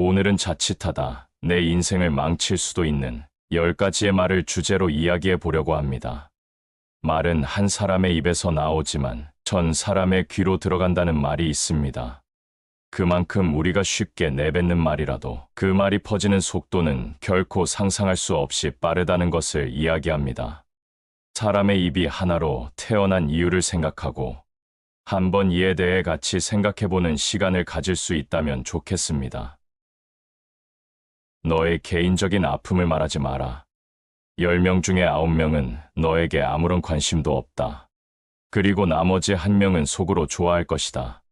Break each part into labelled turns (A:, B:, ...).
A: 오늘은 자칫하다 내 인생을 망칠 수도 있는 10가지의 말을 주제로 이야기해 보려고 합니다. 말은 한 사람의 입에서 나오지만 전 사람의 귀로 들어간다는 말이 있습니다. 그만큼 우리가 쉽게 내뱉는 말이라도 그 말이 퍼지는 속도는 결코 상상할 수 없이 빠르다는 것을 이야기합니다. 사람의 입이 하나로 태어난 이유를 생각하고 한번 이에 대해 같이 생각해보는 시간을 가질 수 있다면 좋겠습니다. 너의 개인적인 아픔을 말하지 마라. 10명 중에 9명은 너에게 아무런 관심도 없다. 그리고 나머지 1명은 속으로 좋아할 것이다.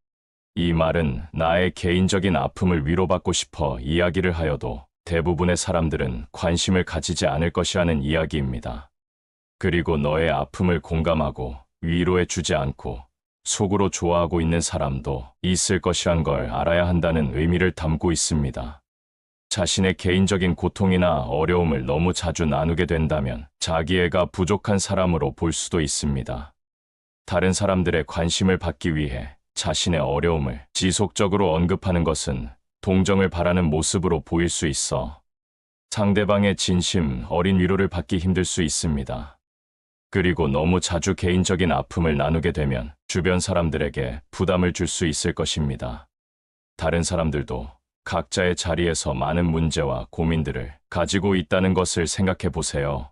A: 이 말은 나의 개인적인 아픔을 위로받고 싶어 이야기를 하여도 대부분의 사람들은 관심을 가지지 않을 것이라는 이야기입니다. 그리고 너의 아픔을 공감하고 위로해 주지 않고 속으로 좋아하고 있는 사람도 있을 것이란 걸 알아야 한다는 의미를 담고 있습니다. 자신의 개인적인 고통이나 어려움을 너무 자주 나누게 된다면 자기애가 부족한 사람으로 볼 수도 있습니다. 다른 사람들의 관심을 받기 위해 자신의 어려움을 지속적으로 언급하는 것은 동정을 바라는 모습으로 보일 수 있어 상대방의 진심 어린 위로를 받기 힘들 수 있습니다. 그리고 너무 자주 개인적인 아픔을 나누게 되면 주변 사람들에게 부담을 줄 수 있을 것입니다. 다른 사람들도 각자의 자리에서 많은 문제와 고민들을 가지고 있다는 것을 생각해 보세요.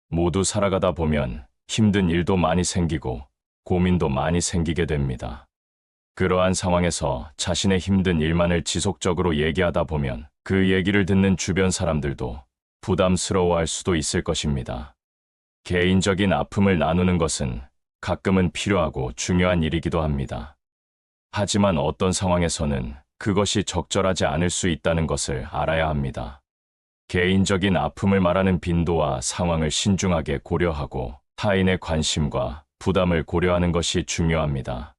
A: 모두 살아가다 보면 힘든 일도 많이 생기고 고민도 많이 생기게 됩니다. 그러한 상황에서 자신의 힘든 일만을 지속적으로 얘기하다 보면 그 얘기를 듣는 주변 사람들도 부담스러워할 수도 있을 것입니다. 개인적인 아픔을 나누는 것은 가끔은 필요하고 중요한 일이기도 합니다. 하지만 어떤 상황에서는 그것이 적절하지 않을 수 있다는 것을 알아야 합니다. 개인적인 아픔을 말하는 빈도와 상황을 신중하게 고려하고 타인의 관심과 부담을 고려하는 것이 중요합니다.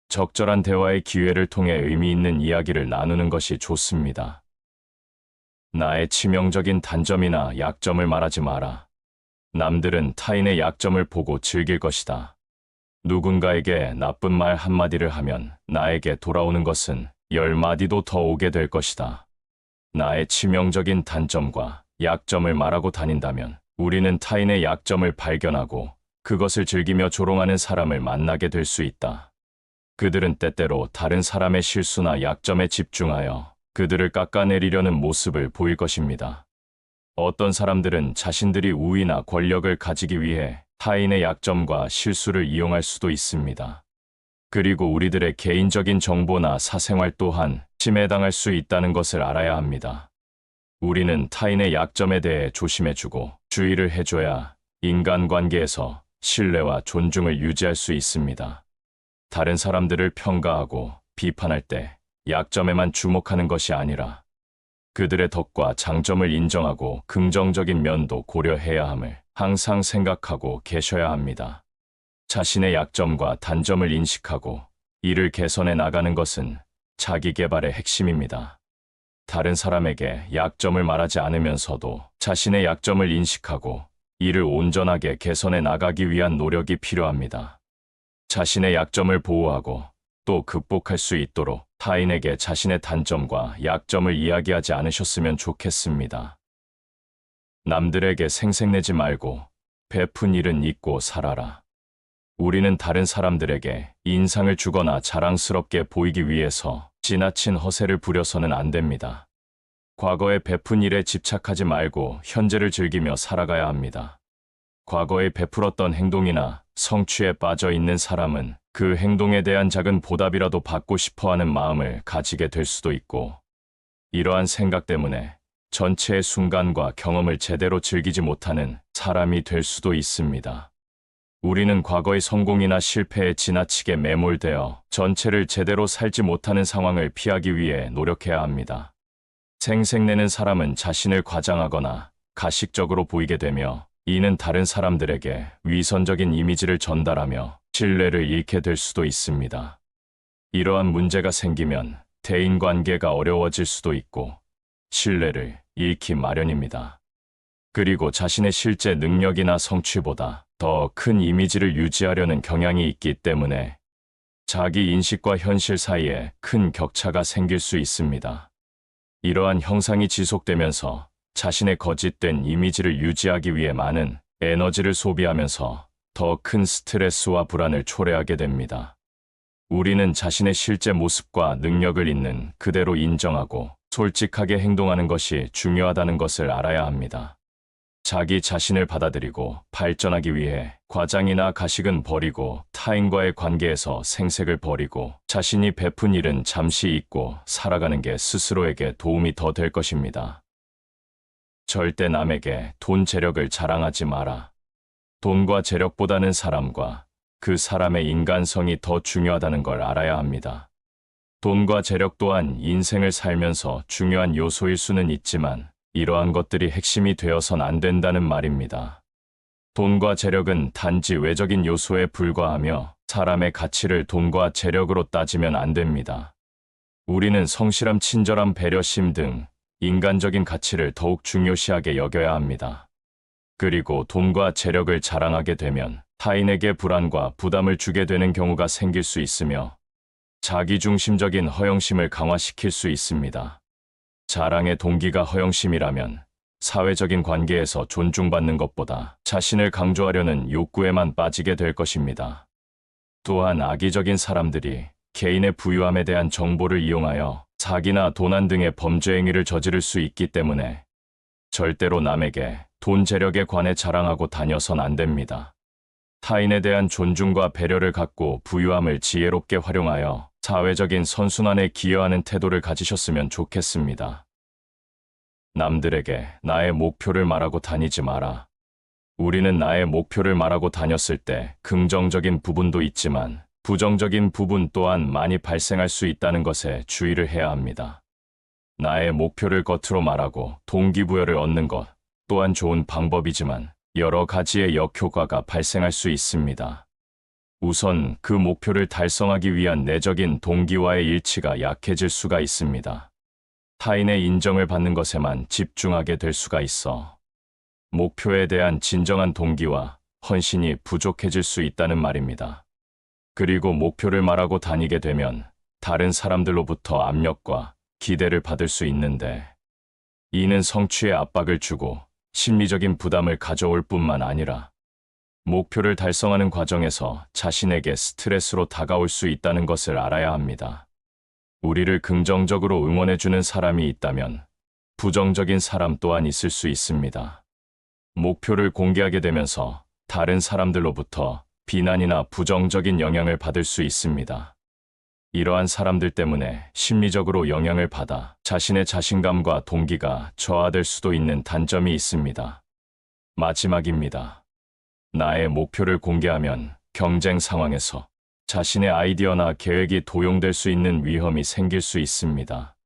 A: 적절한 대화의 기회를 통해 의미 있는 이야기를 나누는 것이 좋습니다. 나의 치명적인 단점이나 약점을 말하지 마라. 남들은 타인의 약점을 보고 즐길 것이다. 누군가에게 나쁜 말 한마디를 하면 나에게 돌아오는 것은 10마디도 더 오게 될 것이다. 나의 치명적인 단점과 약점을 말하고 다닌다면 우리는 타인의 약점을 발견하고 그것을 즐기며 조롱하는 사람을 만나게 될 수 있다. 그들은 때때로 다른 사람의 실수나 약점에 집중하여 그들을 깎아내리려는 모습을 보일 것입니다. 어떤 사람들은 자신들이 우위나 권력을 가지기 위해 타인의 약점과 실수를 이용할 수도 있습니다. 그리고 우리들의 개인적인 정보나 사생활 또한 침해당할 수 있다는 것을 알아야 합니다. 우리는 타인의 약점에 대해 조심해주고 주의를 해줘야 인간관계에서 신뢰와 존중을 유지할 수 있습니다. 다른 사람들을 평가하고 비판할 때 약점에만 주목하는 것이 아니라 그들의 덕과 장점을 인정하고 긍정적인 면도 고려해야 함을 항상 생각하고 계셔야 합니다. 자신의 약점과 단점을 인식하고 이를 개선해 나가는 것은 자기 개발의 핵심입니다. 다른 사람에게 약점을 말하지 않으면서도 자신의 약점을 인식하고 이를 온전하게 개선해 나가기 위한 노력이 필요합니다. 자신의 약점을 보호하고 또 극복할 수 있도록 타인에게 자신의 단점과 약점을 이야기하지 않으셨으면 좋겠습니다. 남들에게 생색내지 말고 베푼 일은 잊고 살아라. 우리는 다른 사람들에게 인상을 주거나 자랑스럽게 보이기 위해서 지나친 허세를 부려서는 안 됩니다. 과거에 베푼 일에 집착하지 말고 현재를 즐기며 살아가야 합니다. 과거에 베풀었던 행동이나 성취에 빠져 있는 사람은 그 행동에 대한 작은 보답이라도 받고 싶어하는 마음을 가지게 될 수도 있고, 이러한 생각 때문에 전체의 순간과 경험을 제대로 즐기지 못하는 사람이 될 수도 있습니다. 우리는 과거의 성공이나 실패에 지나치게 매몰되어 전체를 제대로 살지 못하는 상황을 피하기 위해 노력해야 합니다. 생색내는 사람은 자신을 과장하거나 가식적으로 보이게 되며 이는 다른 사람들에게 위선적인 이미지를 전달하며 신뢰를 잃게 될 수도 있습니다. 이러한 문제가 생기면 대인관계가 어려워질 수도 있고 신뢰를 잃기 마련입니다. 그리고 자신의 실제 능력이나 성취보다 더 큰 이미지를 유지하려는 경향이 있기 때문에 자기 인식과 현실 사이에 큰 격차가 생길 수 있습니다. 이러한 형상이 지속되면서 자신의 거짓된 이미지를 유지하기 위해 많은 에너지를 소비하면서 더 큰 스트레스와 불안을 초래하게 됩니다. 우리는 자신의 실제 모습과 능력을 있는 그대로 인정하고 솔직하게 행동하는 것이 중요하다는 것을 알아야 합니다. 자기 자신을 받아들이고 발전하기 위해 과장이나 가식은 버리고 타인과의 관계에서 생색을 버리고 자신이 베푼 일은 잠시 잊고 살아가는 게 스스로에게 도움이 더 될 것입니다. 절대 남에게 돈 재력을 자랑하지 마라. 돈과 재력보다는 사람과 그 사람의 인간성이 더 중요하다는 걸 알아야 합니다. 돈과 재력 또한 인생을 살면서 중요한 요소일 수는 있지만 이러한 것들이 핵심이 되어선 안 된다는 말입니다. 돈과 재력은 단지 외적인 요소에 불과하며 사람의 가치를 돈과 재력으로 따지면 안 됩니다. 우리는 성실함, 친절함, 배려심 등 인간적인 가치를 더욱 중요시하게 여겨야 합니다. 그리고 돈과 재력을 자랑하게 되면 타인에게 불안과 부담을 주게 되는 경우가 생길 수 있으며 자기중심적인 허영심을 강화시킬 수 있습니다. 자랑의 동기가 허영심이라면 사회적인 관계에서 존중받는 것보다 자신을 강조하려는 욕구에만 빠지게 될 것입니다. 또한 악의적인 사람들이 개인의 부유함에 대한 정보를 이용하여 사기나 도난 등의 범죄 행위를 저지를 수 있기 때문에 절대로 남에게 돈 재력에 관해 자랑하고 다녀선 안 됩니다. 타인에 대한 존중과 배려를 갖고 부유함을 지혜롭게 활용하여 사회적인 선순환에 기여하는 태도를 가지셨으면 좋겠습니다. 남들에게 나의 목표를 말하고 다니지 마라. 우리는 나의 목표를 말하고 다녔을 때 긍정적인 부분도 있지만 부정적인 부분 또한 많이 발생할 수 있다는 것에 주의를 해야 합니다. 나의 목표를 겉으로 말하고 동기부여를 얻는 것 또한 좋은 방법이지만 여러 가지의 역효과가 발생할 수 있습니다. 우선 그 목표를 달성하기 위한 내적인 동기와의 일치가 약해질 수가 있습니다. 타인의 인정을 받는 것에만 집중하게 될 수가 있어 목표에 대한 진정한 동기와 헌신이 부족해질 수 있다는 말입니다. 그리고 목표를 말하고 다니게 되면 다른 사람들로부터 압력과 기대를 받을 수 있는데 이는 성취에 압박을 주고 심리적인 부담을 가져올 뿐만 아니라 목표를 달성하는 과정에서 자신에게 스트레스로 다가올 수 있다는 것을 알아야 합니다. 우리를 긍정적으로 응원해주는 사람이 있다면 부정적인 사람 또한 있을 수 있습니다. 목표를 공개하게 되면서 다른 사람들로부터 비난이나 부정적인 영향을 받을 수 있습니다. 이러한 사람들 때문에 심리적으로 영향을 받아 자신의 자신감과 동기가 저하될 수도 있는 단점이 있습니다. 마지막입니다. 나의 목표를 공개하면 경쟁 상황에서 자신의 아이디어나 계획이 도용될 수 있는 위험이 생길 수 있습니다.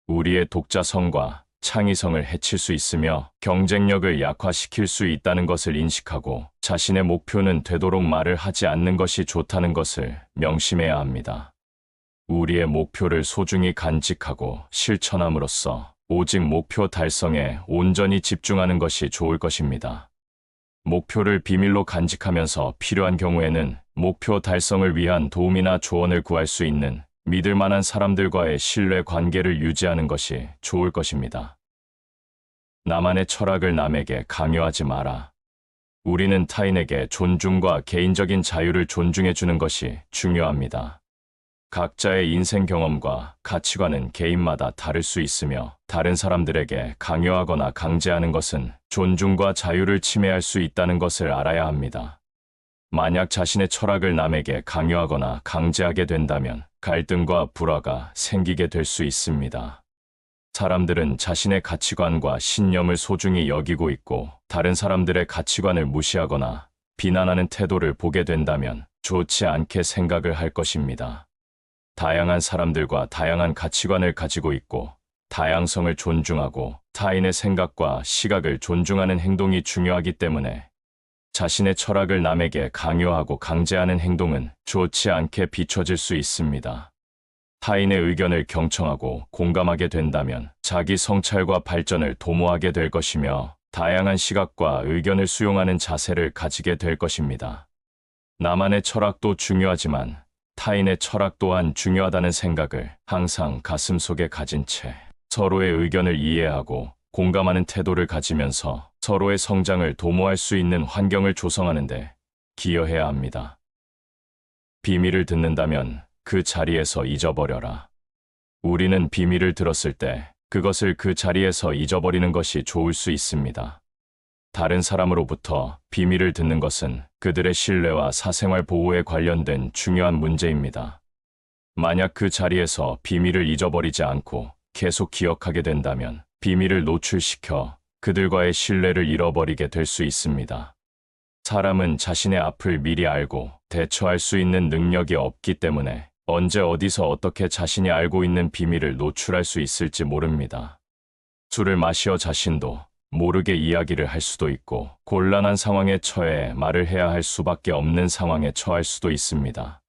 A: 우리의 독자성과 창의성을 해칠 수 있으며 경쟁력을 약화시킬 수 있다는 것을 인식하고 자신의 목표는 되도록 말을 하지 않는 것이 좋다는 것을 명심해야 합니다. 우리의 목표를 소중히 간직하고 실천함으로써 오직 목표 달성에 온전히 집중하는 것이 좋을 것입니다. 목표를 비밀로 간직하면서 필요한 경우에는 목표 달성을 위한 도움이나 조언을 구할 수 있는 믿을 만한 사람들과의 신뢰 관계를 유지하는 것이 좋을 것입니다. 나만의 철학을 남에게 강요하지 마라. 우리는 타인에게 존중과 개인적인 자유를 존중해 주는 것이 중요합니다. 각자의 인생 경험과 가치관은 개인마다 다를 수 있으며 다른 사람들에게 강요하거나 강제하는 것은 존중과 자유를 침해할 수 있다는 것을 알아야 합니다. 만약 자신의 철학을 남에게 강요하거나 강제하게 된다면 갈등과 불화가 생기게 될 수 있습니다. 사람들은 자신의 가치관과 신념을 소중히 여기고 있고 다른 사람들의 가치관을 무시하거나 비난하는 태도를 보게 된다면 좋지 않게 생각을 할 것입니다. 다양한 사람들과 다양한 가치관을 가지고 있고 다양성을 존중하고 타인의 생각과 시각을 존중하는 행동이 중요하기 때문에 자신의 철학을 남에게 강요하고 강제하는 행동은 좋지 않게 비춰질 수 있습니다. 타인의 의견을 경청하고 공감하게 된다면 자기 성찰과 발전을 도모하게 될 것이며 다양한 시각과 의견을 수용하는 자세를 가지게 될 것입니다. 나만의 철학도 중요하지만 타인의 철학 또한 중요하다는 생각을 항상 가슴속에 가진 채 서로의 의견을 이해하고 공감하는 태도를 가지면서 서로의 성장을 도모할 수 있는 환경을 조성하는 데 기여해야 합니다. 비밀을 듣는다면 그 자리에서 잊어버려라. 우리는 비밀을 들었을 때 그것을 그 자리에서 잊어버리는 것이 좋을 수 있습니다. 다른 사람으로부터 비밀을 듣는 것은 그들의 신뢰와 사생활 보호에 관련된 중요한 문제입니다. 만약 그 자리에서 비밀을 잊어버리지 않고 계속 기억하게 된다면 비밀을 노출시켜 그들과의 신뢰를 잃어버리게 될 수 있습니다. 사람은 자신의 앞을 미리 알고 대처할 수 있는 능력이 없기 때문에 언제 어디서 어떻게 자신이 알고 있는 비밀을 노출할 수 있을지 모릅니다. 술을 마시어 자신도 모르게 이야기를 할 수도 있고 곤란한 상황에 처해 말을 해야 할 수밖에 없는 상황에 처할 수도 있습니다.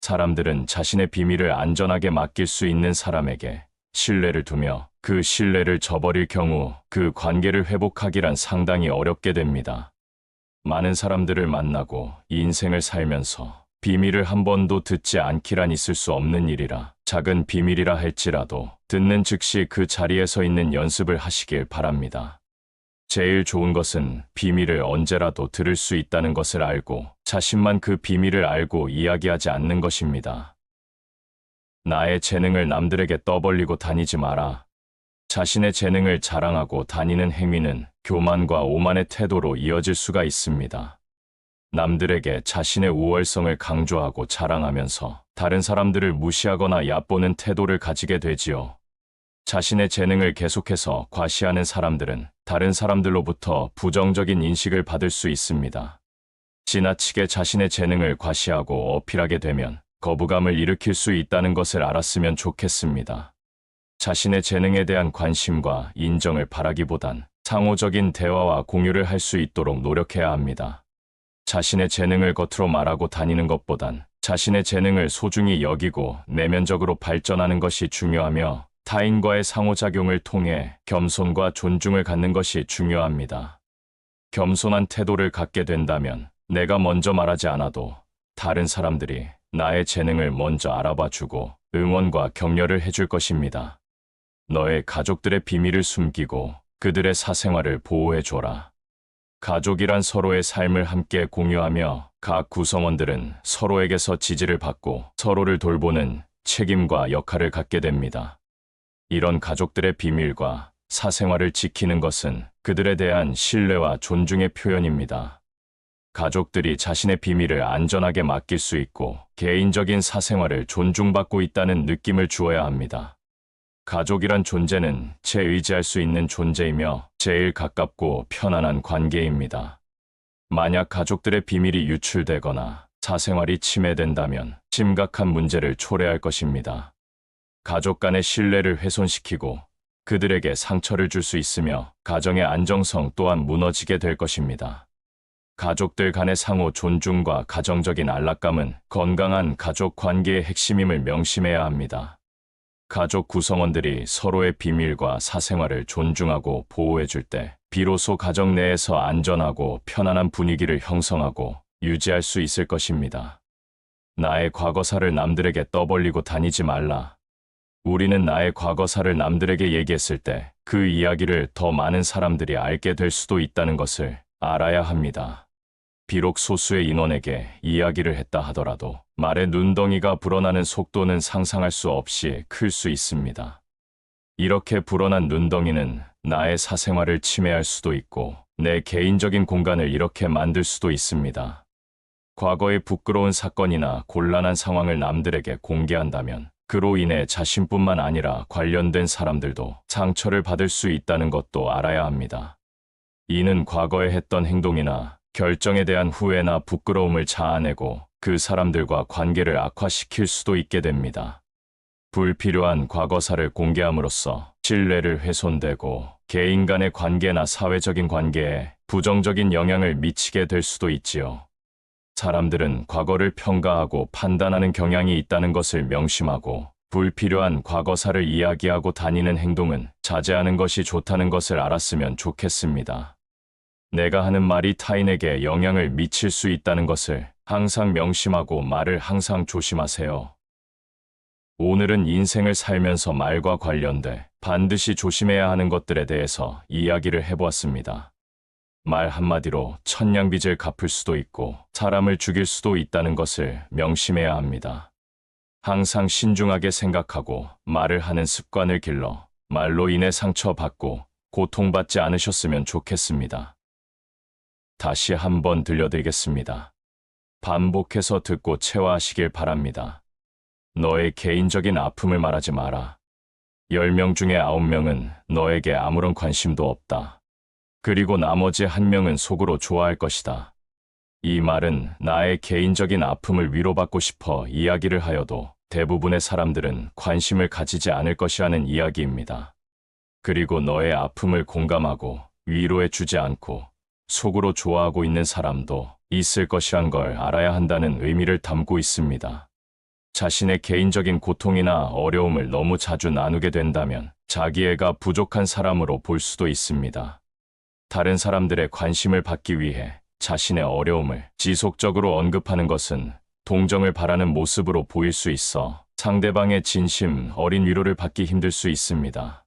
A: 사람들은 자신의 비밀을 안전하게 맡길 수 있는 사람에게 신뢰를 두며 그 신뢰를 저버릴 경우 그 관계를 회복하기란 상당히 어렵게 됩니다. 많은 사람들을 만나고 인생을 살면서 비밀을 한 번도 듣지 않기란 있을 수 없는 일이라 작은 비밀이라 할지라도 듣는 즉시 그 자리에 서 있는 연습을 하시길 바랍니다. 제일 좋은 것은 비밀을 언제라도 들을 수 있다는 것을 알고 자신만 그 비밀을 알고 이야기하지 않는 것입니다. 나의 재능을 남들에게 떠벌리고 다니지 마라. 자신의 재능을 자랑하고 다니는 행위는 교만과 오만의 태도로 이어질 수가 있습니다. 남들에게 자신의 우월성을 강조하고 자랑하면서 다른 사람들을 무시하거나 얕보는 태도를 가지게 되지요. 자신의 재능을 계속해서 과시하는 사람들은 다른 사람들로부터 부정적인 인식을 받을 수 있습니다. 지나치게 자신의 재능을 과시하고 어필하게 되면 거부감을 일으킬 수 있다는 것을 알았으면 좋겠습니다. 자신의 재능에 대한 관심과 인정을 바라기보단 상호적인 대화와 공유를 할 수 있도록 노력해야 합니다. 자신의 재능을 겉으로 말하고 다니는 것보단 자신의 재능을 소중히 여기고 내면적으로 발전하는 것이 중요하며 타인과의 상호작용을 통해 겸손과 존중을 갖는 것이 중요합니다. 겸손한 태도를 갖게 된다면 내가 먼저 말하지 않아도 다른 사람들이 나의 재능을 먼저 알아봐주고 응원과 격려를 해줄 것입니다. 너의 가족들의 비밀을 숨기고 그들의 사생활을 보호해줘라. 가족이란 서로의 삶을 함께 공유하며 각 구성원들은 서로에게서 지지를 받고 서로를 돌보는 책임과 역할을 갖게 됩니다. 이런 가족들의 비밀과 사생활을 지키는 것은 그들에 대한 신뢰와 존중의 표현입니다. 가족들이 자신의 비밀을 안전하게 맡길 수 있고 개인적인 사생활을 존중받고 있다는 느낌을 주어야 합니다. 가족이란 존재는 의지할 수 있는 존재이며 제일 가깝고 편안한 관계입니다. 만약 가족들의 비밀이 유출되거나 사생활이 침해된다면 심각한 문제를 초래할 것입니다. 가족 간의 신뢰를 훼손시키고 그들에게 상처를 줄 수 있으며 가정의 안정성 또한 무너지게 될 것입니다. 가족들 간의 상호 존중과 가정적인 안락감은 건강한 가족 관계의 핵심임을 명심해야 합니다. 가족 구성원들이 서로의 비밀과 사생활을 존중하고 보호해줄 때 비로소 가정 내에서 안전하고 편안한 분위기를 형성하고 유지할 수 있을 것입니다. 나의 과거사를 남들에게 떠벌리고 다니지 말라. 우리는 나의 과거사를 남들에게 얘기했을 때 그 이야기를 더 많은 사람들이 알게 될 수도 있다는 것을 알아야 합니다. 비록 소수의 인원에게 이야기를 했다 하더라도 말의 눈덩이가 불어나는 속도는 상상할 수 없이 클 수 있습니다. 이렇게 불어난 눈덩이는 나의 사생활을 침해할 수도 있고 내 개인적인 공간을 이렇게 만들 수도 있습니다. 과거의 부끄러운 사건이나 곤란한 상황을 남들에게 공개한다면 그로 인해 자신뿐만 아니라 관련된 사람들도 상처를 받을 수 있다는 것도 알아야 합니다. 이는 과거에 했던 행동이나 결정에 대한 후회나 부끄러움을 자아내고 그 사람들과 관계를 악화시킬 수도 있게 됩니다. 불필요한 과거사를 공개함으로써 신뢰를 훼손되고 개인 간의 관계나 사회적인 관계에 부정적인 영향을 미치게 될 수도 있지요. 사람들은 과거를 평가하고 판단하는 경향이 있다는 것을 명심하고 불필요한 과거사를 이야기하고 다니는 행동은 자제하는 것이 좋다는 것을 알았으면 좋겠습니다. 내가 하는 말이 타인에게 영향을 미칠 수 있다는 것을 항상 명심하고 말을 항상 조심하세요. 오늘은 인생을 살면서 말과 관련돼 반드시 조심해야 하는 것들에 대해서 이야기를 해보았습니다. 말 한마디로 천냥빚을 갚을 수도 있고 사람을 죽일 수도 있다는 것을 명심해야 합니다. 항상 신중하게 생각하고 말을 하는 습관을 길러 말로 인해 상처받고 고통받지 않으셨으면 좋겠습니다. 다시 한번 들려드리겠습니다. 반복해서 듣고 체화하시길 바랍니다. 너의 개인적인 아픔을 말하지 마라. 10명 중에 9명은 너에게 아무런 관심도 없다. 그리고 나머지 1명은 속으로 좋아할 것이다. 이 말은 나의 개인적인 아픔을 위로받고 싶어 이야기를 하여도 대부분의 사람들은 관심을 가지지 않을 것이라는 이야기입니다. 그리고 너의 아픔을 공감하고 위로해 주지 않고 속으로 좋아하고 있는 사람도 있을 것이란 걸 알아야 한다는 의미를 담고 있습니다. 자신의 개인적인 고통이나 어려움을 너무 자주 나누게 된다면 자기애가 부족한 사람으로 볼 수도 있습니다. 다른 사람들의 관심을 받기 위해 자신의 어려움을 지속적으로 언급하는 것은 동정을 바라는 모습으로 보일 수 있어 상대방의 진심 어린 위로를 받기 힘들 수 있습니다.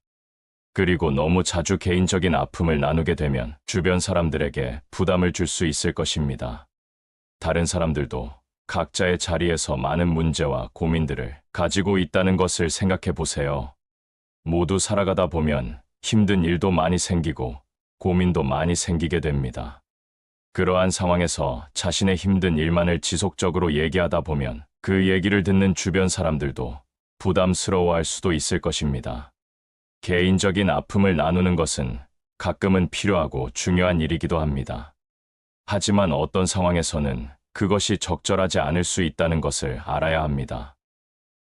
A: 그리고 너무 자주 개인적인 아픔을 나누게 되면 주변 사람들에게 부담을 줄 수 있을 것입니다. 다른 사람들도 각자의 자리에서 많은 문제와 고민들을 가지고 있다는 것을 생각해 보세요. 모두 살아가다 보면 힘든 일도 많이 생기고 고민도 많이 생기게 됩니다. 그러한 상황에서 자신의 힘든 일만을 지속적으로 얘기하다 보면 그 얘기를 듣는 주변 사람들도 부담스러워할 수도 있을 것입니다. 개인적인 아픔을 나누는 것은 가끔은 필요하고 중요한 일이기도 합니다. 하지만 어떤 상황에서는 그것이 적절하지 않을 수 있다는 것을 알아야 합니다.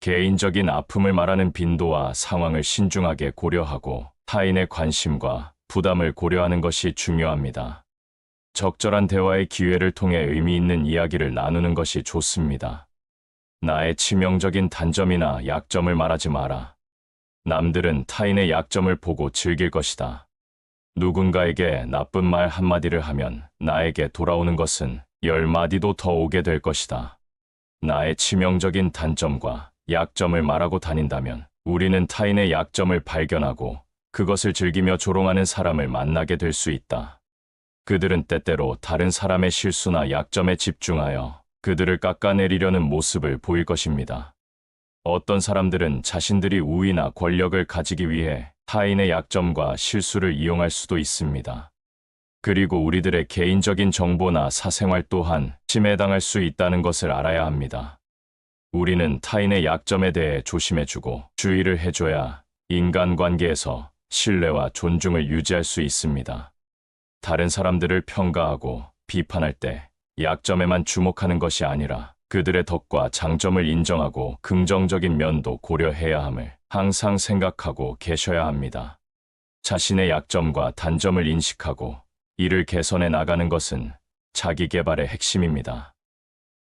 A: 개인적인 아픔을 말하는 빈도와 상황을 신중하게 고려하고 타인의 관심과 부담을 고려하는 것이 중요합니다. 적절한 대화의 기회를 통해 의미 있는 이야기를 나누는 것이 좋습니다. 나의 치명적인 단점이나 약점을 말하지 마라. 남들은 타인의 약점을 보고 즐길 것이다. 누군가에게 나쁜 말 한마디를 하면 나에게 돌아오는 것은 10마디도 더 오게 될 것이다. 나의 치명적인 단점과 약점을 말하고 다닌다면 우리는 타인의 약점을 발견하고 그것을 즐기며 조롱하는 사람을 만나게 될 수 있다. 그들은 때때로 다른 사람의 실수나 약점에 집중하여 그들을 깎아내리려는 모습을 보일 것입니다. 어떤 사람들은 자신들이 우위나 권력을 가지기 위해 타인의 약점과 실수를 이용할 수도 있습니다. 그리고 우리들의 개인적인 정보나 사생활 또한 침해당할 수 있다는 것을 알아야 합니다. 우리는 타인의 약점에 대해 조심해주고 주의를 해줘야 인간관계에서 신뢰와 존중을 유지할 수 있습니다. 다른 사람들을 평가하고 비판할 때 약점에만 주목하는 것이 아니라 그들의 덕과 장점을 인정하고 긍정적인 면도 고려해야 함을 항상 생각하고 계셔야 합니다. 자신의 약점과 단점을 인식하고 이를 개선해 나가는 것은 자기 개발의 핵심입니다.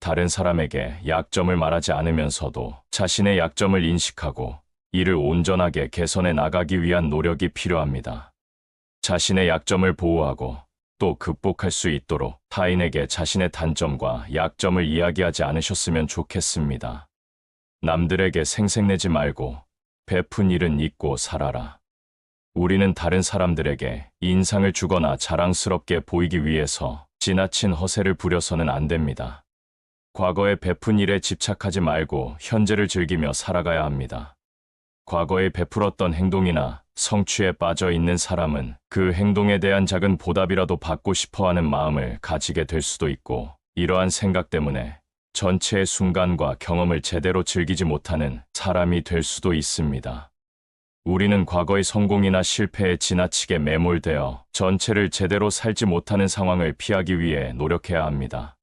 A: 다른 사람에게 약점을 말하지 않으면서도 자신의 약점을 인식하고 이를 온전하게 개선해 나가기 위한 노력이 필요합니다. 자신의 약점을 보호하고 또 극복할 수 있도록 타인에게 자신의 단점과 약점을 이야기하지 않으셨으면 좋겠습니다. 남들에게 생색내지 말고 베푼 일은 잊고 살아라. 우리는 다른 사람들에게 인상을 주거나 자랑스럽게 보이기 위해서 지나친 허세를 부려서는 안 됩니다. 과거에 베푼 일에 집착하지 말고 현재를 즐기며 살아가야 합니다. 과거에 베풀었던 행동이나 성취에 빠져 있는 사람은 그 행동에 대한 작은 보답이라도 받고 싶어하는 마음을 가지게 될 수도 있고, 이러한 생각 때문에 전체의 순간과 경험을 제대로 즐기지 못하는 사람이 될 수도 있습니다. 우리는 과거의 성공이나 실패에 지나치게 매몰되어 전체를 제대로 살지 못하는 상황을 피하기 위해 노력해야 합니다.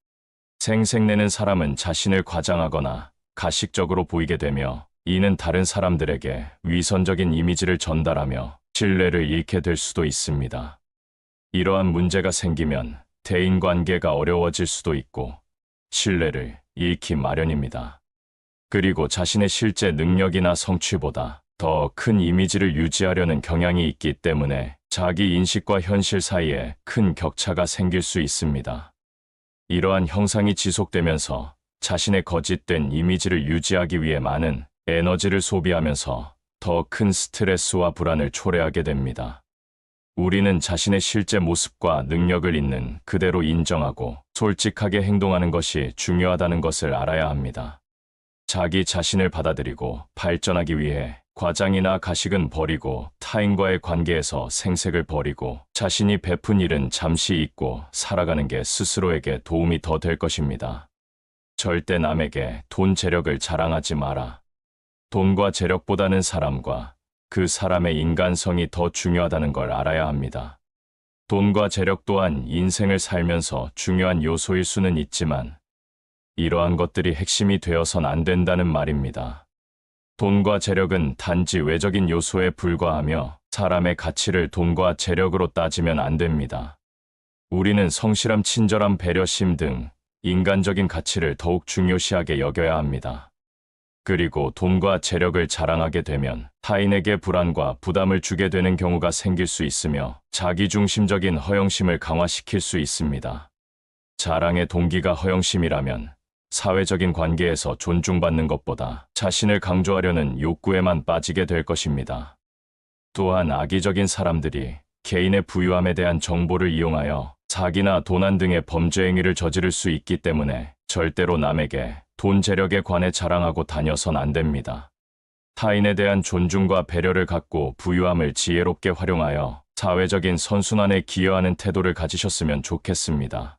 A: 생색내는 사람은 자신을 과장하거나 가식적으로 보이게 되며, 이는 다른 사람들에게 위선적인 이미지를 전달하며 신뢰를 잃게 될 수도 있습니다. 이러한 문제가 생기면 대인관계가 어려워질 수도 있고 신뢰를 잃기 마련입니다. 그리고 자신의 실제 능력이나 성취보다 더 큰 이미지를 유지하려는 경향이 있기 때문에 자기 인식과 현실 사이에 큰 격차가 생길 수 있습니다. 이러한 형상이 지속되면서 자신의 거짓된 이미지를 유지하기 위해 많은 에너지를 소비하면서 더 큰 스트레스와 불안을 초래하게 됩니다. 우리는 자신의 실제 모습과 능력을 있는 그대로 인정하고 솔직하게 행동하는 것이 중요하다는 것을 알아야 합니다. 자기 자신을 받아들이고 발전하기 위해 과장이나 가식은 버리고 타인과의 관계에서 생색을 버리고 자신이 베푼 일은 잠시 잊고 살아가는 게 스스로에게 도움이 더 될 것입니다. 절대 남에게 돈 재력을 자랑하지 마라. 돈과 재력보다는 사람과 그 사람의 인간성이 더 중요하다는 걸 알아야 합니다. 돈과 재력 또한 인생을 살면서 중요한 요소일 수는 있지만 이러한 것들이 핵심이 되어선 안 된다는 말입니다. 돈과 재력은 단지 외적인 요소에 불과하며 사람의 가치를 돈과 재력으로 따지면 안 됩니다. 우리는 성실함, 친절함, 배려심 등 인간적인 가치를 더욱 중요시하게 여겨야 합니다. 그리고 돈과 재력을 자랑하게 되면 타인에게 불안과 부담을 주게 되는 경우가 생길 수 있으며 자기중심적인 허영심을 강화시킬 수 있습니다. 자랑의 동기가 허영심이라면 사회적인 관계에서 존중받는 것보다 자신을 강조하려는 욕구에만 빠지게 될 것입니다. 또한 악의적인 사람들이 개인의 부유함에 대한 정보를 이용하여 사기나 도난 등의 범죄 행위를 저지를 수 있기 때문에 절대로 남에게 돈 재력에 관해 자랑하고 다녀선 안 됩니다. 타인에 대한 존중과 배려를 갖고 부유함을 지혜롭게 활용하여 사회적인 선순환에 기여하는 태도를 가지셨으면 좋겠습니다.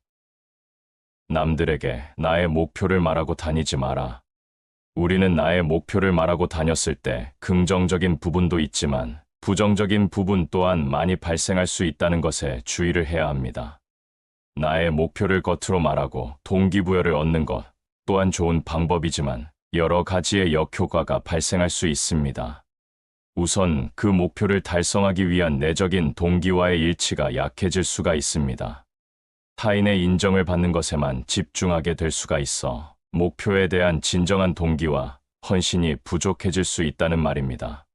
A: 남들에게 나의 목표를 말하고 다니지 마라. 우리는 나의 목표를 말하고 다녔을 때 긍정적인 부분도 있지만 부정적인 부분 또한 많이 발생할 수 있다는 것에 주의를 해야 합니다. 나의 목표를 겉으로 말하고 동기부여를 얻는 것 또한 좋은 방법이지만 여러 가지의 역효과가 발생할 수 있습니다. 우선 그 목표를 달성하기 위한 내적인 동기와의 일치가 약해질 수가 있습니다. 타인의 인정을 받는 것에만 집중하게 될 수가 있어 목표에 대한 진정한 동기와 헌신이 부족해질 수 있다는 말입니다.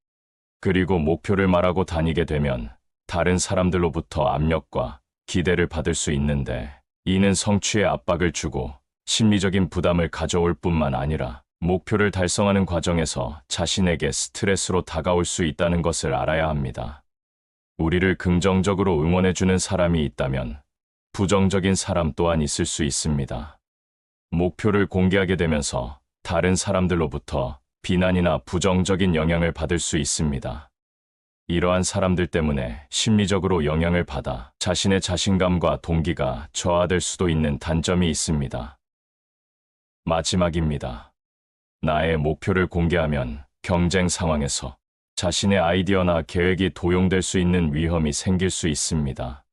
A: 그리고 목표를 말하고 다니게 되면 다른 사람들로부터 압력과 기대를 받을 수 있는데 이는 성취의 압박을 주고 심리적인 부담을 가져올 뿐만 아니라 목표를 달성하는 과정에서 자신에게 스트레스로 다가올 수 있다는 것을 알아야 합니다. 우리를 긍정적으로 응원해주는 사람이 있다면 부정적인 사람 또한 있을 수 있습니다. 목표를 공개하게 되면서 다른 사람들로부터 비난이나 부정적인 영향을 받을 수 있습니다. 이러한 사람들 때문에 심리적으로 영향을 받아 자신의 자신감과 동기가 저하될 수도 있는 단점이 있습니다. 마지막입니다. 나의 목표를 공개하면 경쟁 상황에서 자신의 아이디어나 계획이 도용될 수 있는 위험이 생길 수 있습니다.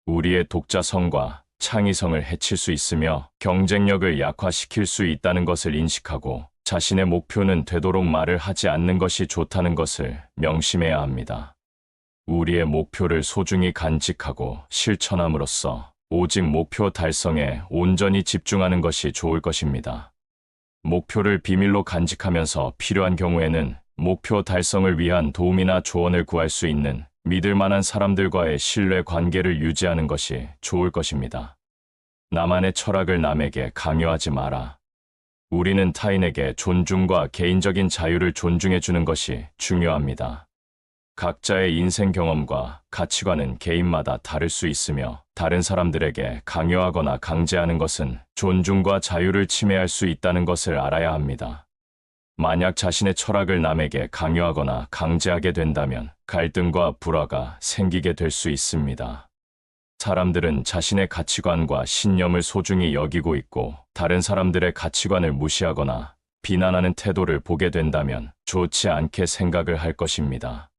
A: 우리의 독자성과 창의성을 해칠 수 있으며 경쟁력을 약화시킬 수 있다는 것을 인식하고 자신의 목표는 되도록 말을 하지 않는 것이 좋다는 것을 명심해야 합니다. 우리의 목표를 소중히 간직하고 실천함으로써 오직 목표 달성에 온전히 집중하는 것이 좋을 것입니다. 목표를 비밀로 간직하면서 필요한 경우에는 목표 달성을 위한 도움이나 조언을 구할 수 있는 믿을 만한 사람들과의 신뢰 관계를 유지하는 것이 좋을 것입니다. 나만의 철학을 남에게 강요하지 마라. 우리는 타인에게 존중과 개인적인 자유를 존중해주는 것이 중요합니다. 각자의 인생 경험과 가치관은 개인마다 다를 수 있으며 다른 사람들에게 강요하거나 강제하는 것은 존중과 자유를 침해할 수 있다는 것을 알아야 합니다. 만약 자신의 철학을 남에게 강요하거나 강제하게 된다면 갈등과 불화가 생기게 될 수 있습니다. 사람들은 자신의 가치관과 신념을 소중히 여기고 있고 다른 사람들의 가치관을 무시하거나 비난하는 태도를 보게 된다면 좋지 않게 생각을 할 것입니다.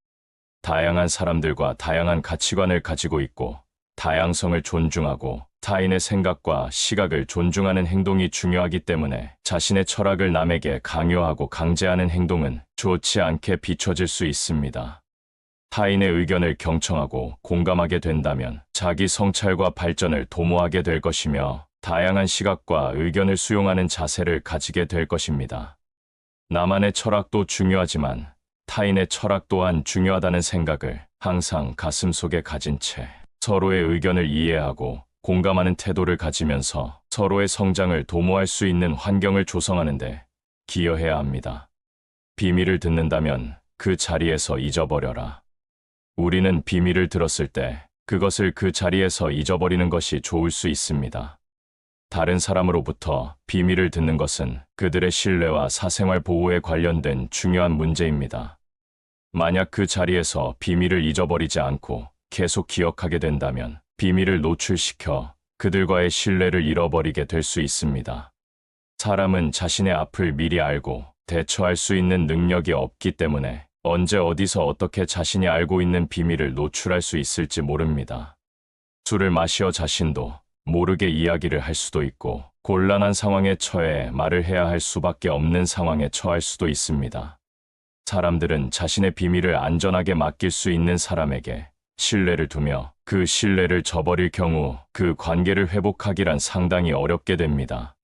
A: 다양한 사람들과 다양한 가치관을 가지고 있고 다양성을 존중하고 타인의 생각과 시각을 존중하는 행동이 중요하기 때문에 자신의 철학을 남에게 강요하고 강제하는 행동은 좋지 않게 비춰질 수 있습니다. 타인의 의견을 경청하고 공감하게 된다면 자기 성찰과 발전을 도모하게 될 것이며 다양한 시각과 의견을 수용하는 자세를 가지게 될 것입니다. 나만의 철학도 중요하지만 타인의 철학 또한 중요하다는 생각을 항상 가슴속에 가진 채 서로의 의견을 이해하고 공감하는 태도를 가지면서 서로의 성장을 도모할 수 있는 환경을 조성하는 데 기여해야 합니다. 비밀을 듣는다면 그 자리에서 잊어버려라. 우리는 비밀을 들었을 때 그것을 그 자리에서 잊어버리는 것이 좋을 수 있습니다. 다른 사람으로부터 비밀을 듣는 것은 그들의 신뢰와 사생활 보호에 관련된 중요한 문제입니다. 만약 그 자리에서 비밀을 잊어버리지 않고 계속 기억하게 된다면 비밀을 노출시켜 그들과의 신뢰를 잃어버리게 될 수 있습니다. 사람은 자신의 앞을 미리 알고 대처할 수 있는 능력이 없기 때문에 언제 어디서 어떻게 자신이 알고 있는 비밀을 노출할 수 있을지 모릅니다. 술을 마시어 자신도 모르게 이야기를 할 수도 있고 곤란한 상황에 처해 말을 해야 할 수밖에 없는 상황에 처할 수도 있습니다. 사람들은 자신의 비밀을 안전하게 맡길 수 있는 사람에게 신뢰를 두며 그 신뢰를 저버릴 경우 그 관계를 회복하기란 상당히 어렵게 됩니다.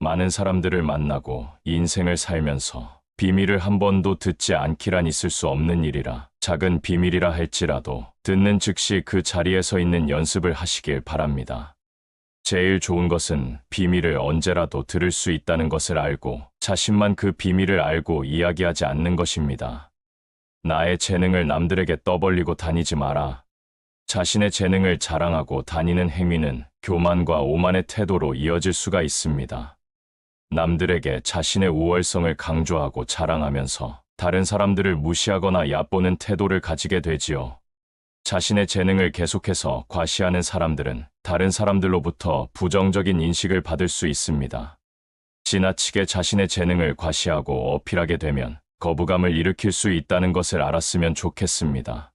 A: 많은 사람들을 만나고 인생을 살면서 비밀을 한 번도 듣지 않기란 있을 수 없는 일이라 작은 비밀이라 할지라도 듣는 즉시 그 자리에 서 있는 연습을 하시길 바랍니다. 제일 좋은 것은 비밀을 언제라도 들을 수 있다는 것을 알고 자신만 그 비밀을 알고 이야기하지 않는 것입니다. 나의 재능을 남들에게 떠벌리고 다니지 마라. 자신의 재능을 자랑하고 다니는 행위는 교만과 오만의 태도로 이어질 수가 있습니다. 남들에게 자신의 우월성을 강조하고 자랑하면서 다른 사람들을 무시하거나 얕보는 태도를 가지게 되지요. 자신의 재능을 계속해서 과시하는 사람들은 다른 사람들로부터 부정적인 인식을 받을 수 있습니다. 지나치게 자신의 재능을 과시하고 어필하게 되면 거부감을 일으킬 수 있다는 것을 알았으면 좋겠습니다.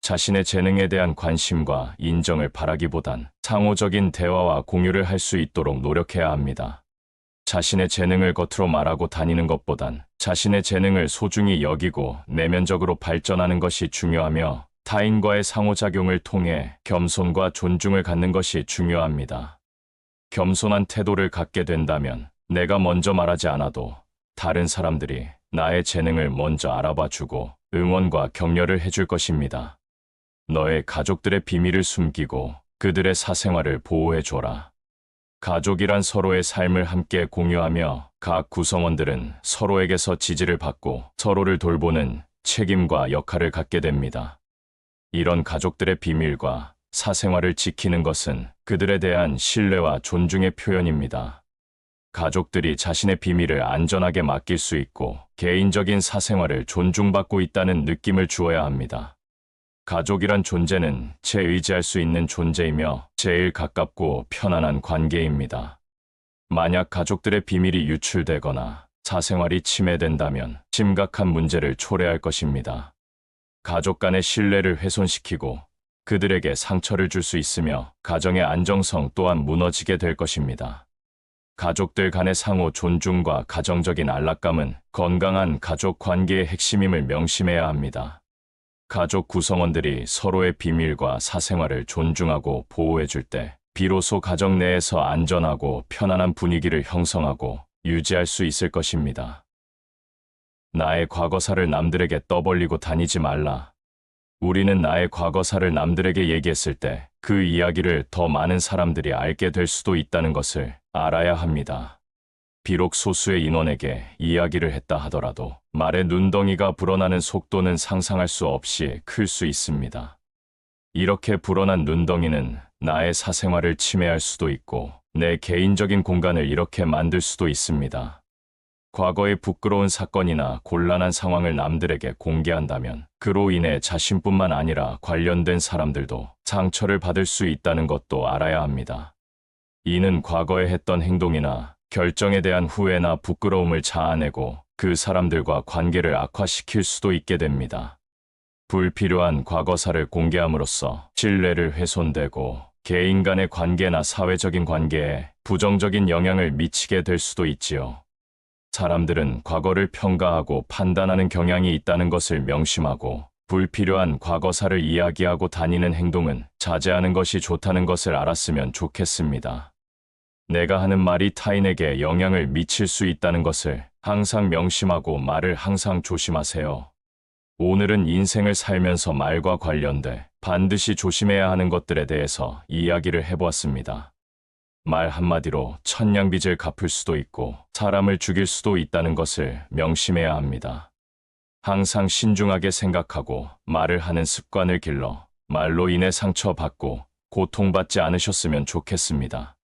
A: 자신의 재능에 대한 관심과 인정을 바라기보단 상호적인 대화와 공유를 할 수 있도록 노력해야 합니다. 자신의 재능을 겉으로 말하고 다니는 것보단 자신의 재능을 소중히 여기고 내면적으로 발전하는 것이 중요하며 타인과의 상호작용을 통해 겸손과 존중을 갖는 것이 중요합니다. 겸손한 태도를 갖게 된다면 내가 먼저 말하지 않아도 다른 사람들이 나의 재능을 먼저 알아봐주고 응원과 격려를 해줄 것입니다. 너의 가족들의 비밀을 숨기고 그들의 사생활을 보호해줘라. 가족이란 서로의 삶을 함께 공유하며 각 구성원들은 서로에게서 지지를 받고 서로를 돌보는 책임과 역할을 갖게 됩니다. 이런 가족들의 비밀과 사생활을 지키는 것은 그들에 대한 신뢰와 존중의 표현입니다. 가족들이 자신의 비밀을 안전하게 맡길 수 있고 개인적인 사생활을 존중받고 있다는 느낌을 주어야 합니다. 가족이란 존재는 의지할 수 있는 존재이며 제일 가깝고 편안한 관계입니다. 만약 가족들의 비밀이 유출되거나 사생활이 침해된다면 심각한 문제를 초래할 것입니다. 가족 간의 신뢰를 훼손시키고 그들에게 상처를 줄 수 있으며 가정의 안정성 또한 무너지게 될 것입니다. 가족들 간의 상호 존중과 가정적인 안락감은 건강한 가족 관계의 핵심임을 명심해야 합니다. 가족 구성원들이 서로의 비밀과 사생활을 존중하고 보호해줄 때 비로소 가정 내에서 안전하고 편안한 분위기를 형성하고 유지할 수 있을 것입니다. 나의 과거사를 남들에게 떠벌리고 다니지 말라. 우리는 나의 과거사를 남들에게 얘기했을 때 그 이야기를 더 많은 사람들이 알게 될 수도 있다는 것을 알아야 합니다. 비록 소수의 인원에게 이야기를 했다 하더라도 말의 눈덩이가 불어나는 속도는 상상할 수 없이 클 수 있습니다. 이렇게 불어난 눈덩이는 나의 사생활을 침해할 수도 있고 내 개인적인 공간을 이렇게 만들 수도 있습니다. 과거의 부끄러운 사건이나 곤란한 상황을 남들에게 공개한다면 그로 인해 자신뿐만 아니라 관련된 사람들도 상처를 받을 수 있다는 것도 알아야 합니다. 이는 과거에 했던 행동이나 결정에 대한 후회나 부끄러움을 자아내고 그 사람들과 관계를 악화시킬 수도 있게 됩니다. 불필요한 과거사를 공개함으로써 신뢰를 훼손되고 개인 간의 관계나 사회적인 관계에 부정적인 영향을 미치게 될 수도 있지요. 사람들은 과거를 평가하고 판단하는 경향이 있다는 것을 명심하고 불필요한 과거사를 이야기하고 다니는 행동은 자제하는 것이 좋다는 것을 알았으면 좋겠습니다. 내가 하는 말이 타인에게 영향을 미칠 수 있다는 것을 항상 명심하고 말을 항상 조심하세요. 오늘은 인생을 살면서 말과 관련돼 반드시 조심해야 하는 것들에 대해서 이야기를 해보았습니다. 말 한마디로 천냥빚을 갚을 수도 있고 사람을 죽일 수도 있다는 것을 명심해야 합니다. 항상 신중하게 생각하고 말을 하는 습관을 길러 말로 인해 상처받고 고통받지 않으셨으면 좋겠습니다.